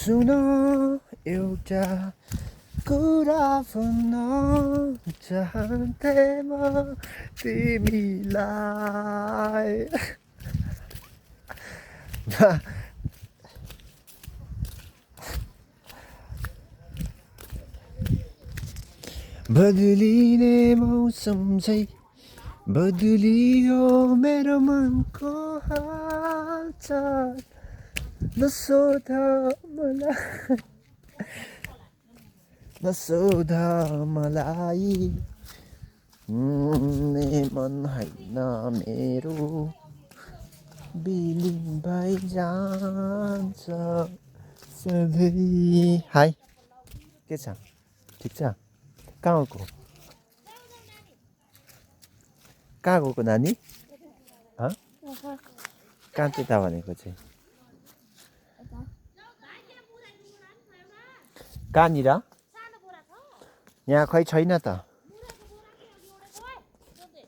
सुन एउटा कुरा भन्न चाहन्थे म तिमीलाई बदलिने मौसम चाहिँ बदलियो मेरो मनको हालचाल नसोध मलाई मन होइन मेरो बिलिङ भइ जान्छ सधैँ हाई के छ ठिक छ कहाँ गएको नानी कहाँ त्यता भनेको चाहिँ कहाँनिर यहाँ खै छैन त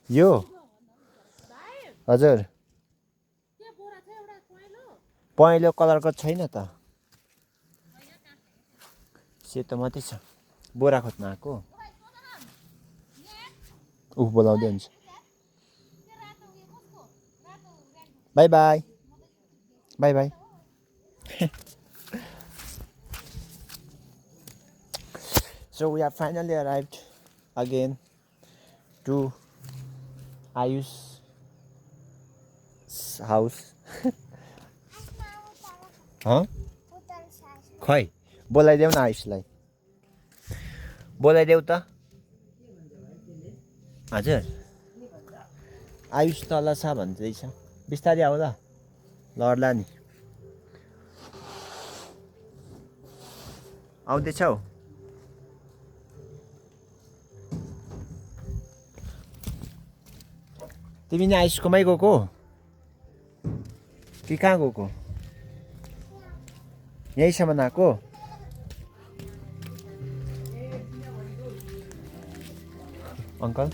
यो हजुर पहेँलो कलरको छैन त सेतो मात्रै छ बोरा खोज्न आएको बोलाउँदै हुन्छ by by by by So we have finally arrived again to Ayush's house. Huh? खै बोलाइदेऊ न आयुषलाई बोलाइदेऊ त हजुर आयुष तल छ भन्दैछ बिस्तारै आऊ ल लड्ला नि आउँदैछौ तिमी नि आयुषकोमै गएको कि कहाँ गएको यहीसम्म आएको अङ्कल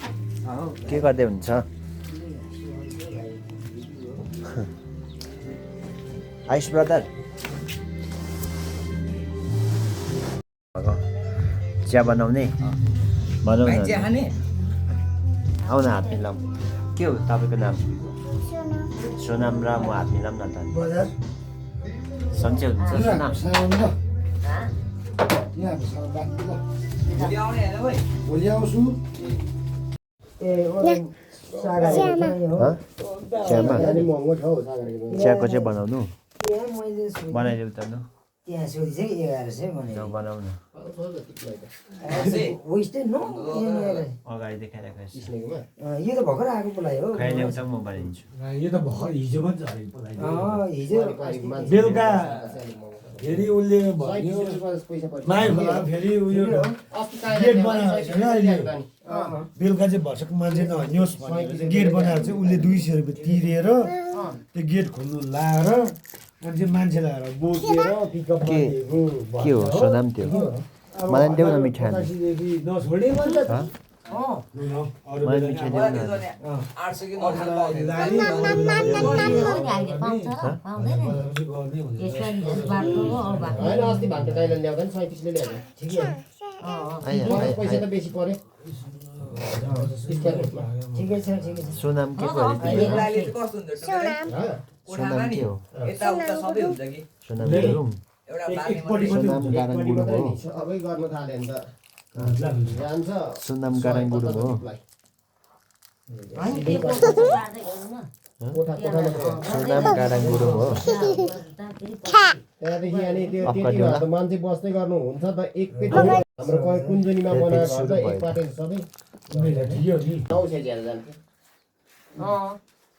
के गर्दै हुन्छ आयुष ब्रदर चिया बनाउने भनौँ न आउन हात मिलाउँ के हो तपाईँको नाम सोनाम र म हात मिलाउँ न त सन्चै हुन्छ सोनाम चियाको चाहिँ बनाउनु बनाइदेऊ त लु बनाऊ न अगाडि देखाइरहेको यो त भर्खर आएको बोलाइ हो खाइ ल्याउँछ म बनाइदिन्छु यो त भर्खर हिजो पनि झरेको बोलाइ बेलुका फेरि उसले भन्यो माइ होला फेरि उयो गेट बनाएको छैन अहिले बेलुका चाहिँ भर्सक मान्छे नहिँड्योस् भनेर चाहिँ गेट बनाएर चाहिँ उसले 200 रुपियाँ तिरेर त्यो गेट खोल्नु लाएर अनि मान्छे लगाएर बोकेर पिकअप के हो सोनाम त्यो मलाई देऊ न मिठाई नछोडे मलाई मिठाई देऊ न सोनाम के सोनाम के हो सोनाम गुरुङ सोनाम गाराङ गुरुङ हो सोनाम गाराङ गुरुङ हो सोनाम गाराङ गुरुङ हो त्यहाँदेखि अनि त्यो मान्छे बस्दै गर्नु हुन्छ त एकैचोटि हाम्रो कुञ्जनीमा बनाएर घर त एकपल्ट सबै नौसे ज्यादा जान्छ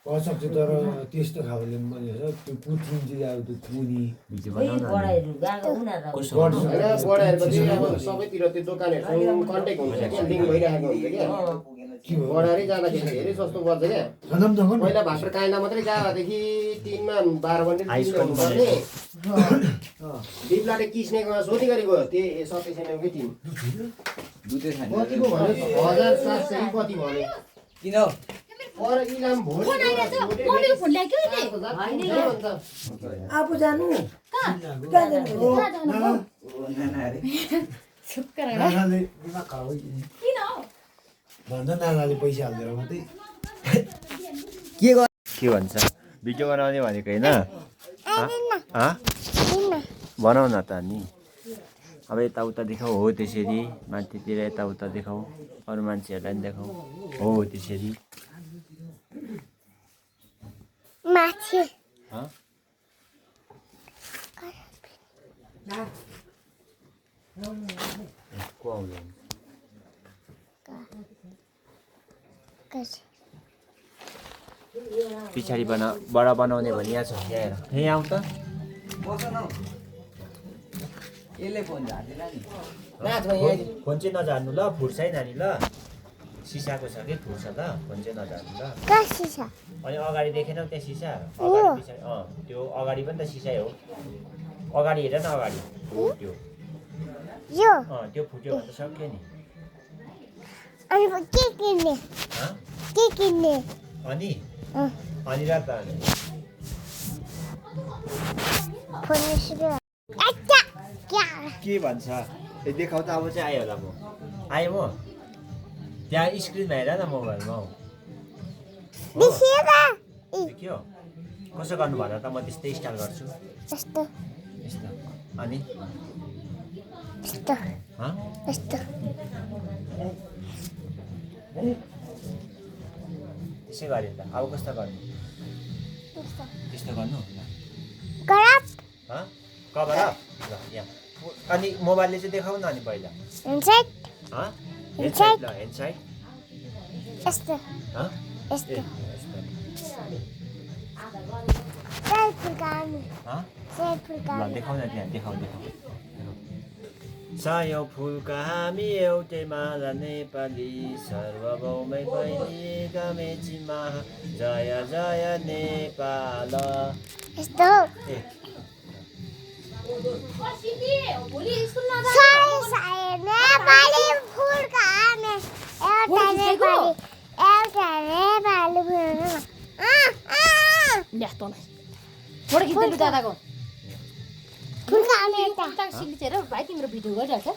कसक चाहिँ तर त्यस्तो खालले भनेर त्यो कुट्रिन्छ अब त्यो कुनी बढाएपछि अब सबैतिर त्यो दोकानहरू कन्ट्याक्ट हुन्छ क्या लिङ्क भइरहेको हुन्छ क्या बढाएरै जाँदाखेरि धेरै सस्तो पर्छ क्या पहिला भास्कर काइँदा मात्रै जाँदादेखि 3 मा 12 बन्डल हुनुपर्ने दिपलाटे किस्नेको सोधी गरी गयो त्यही 27 एमएमकै टिम कतिको भन्यो 1700 कति भन्यो किन पर इलाम भोलि फोन आइरहेछ मम्मीको फोन ल्यायो कि आफू जानु कहाँ कहाँ जानु कहाँ जानु भयो? नानाले दिमाग खराब भयो। किन हौ? भन्छ नानाले पैसा हालिदिएर मात्रै के भन्छ भिडियो बनाउने भनेको होइन बनाउ न त नि अब यताउता देखाऊ हो त्यसरी माथितिर यताउता देखाऊ अरू मान्छेहरूलाई पनि देखाऊ हो त्यसरी माथि को आउँदैन पछाडि बडा बनाउने भने यहाँ छ यहाँ हेर यहाँ आउँ त फोन चाहिँ नझार्नु ल फुट्छ है नानी ल सिसाको छ कि फुट्छ ल फोन चाहिँ नझार्नु ल अनि अगाडि देखेनौ त्यहाँ सिसा अगाडि पछाडि त्यो अगाडि पनि त सिसै हो अगाडि हेर न अगाडि त्यो त्यो फुट्यो भने त सक्यो नि अनि अनि र त के भन्छ देखाउ त अब चाहिँ आयो होला म आएँ म त्यहाँ स्क्रिनमा हेर न मोबाइलमा हौ देखियो कसो गर्नु भन त म त्यस्तै स्टाइल गर्छु यस्तो अनि त्यसै गऱ्यो त अब कस्तो गर्नु त्यस्तो गर्नु कभर अप ल यहाँ अनि मोबाइलले चाहिँ देखाउ न अनि पहिला ह्यान्डसाइड ल ह्यान्डसाइड ल देखाउ न त्यहाँ देखाउ सायौँ फुलका हामी एउटै माला नेपाली सर्वभौमै बहिनीका मेचीमा जय जय नेपाल दादाको सिलिचेर भाइ तिम्रो भिडियो गरिरहेको छ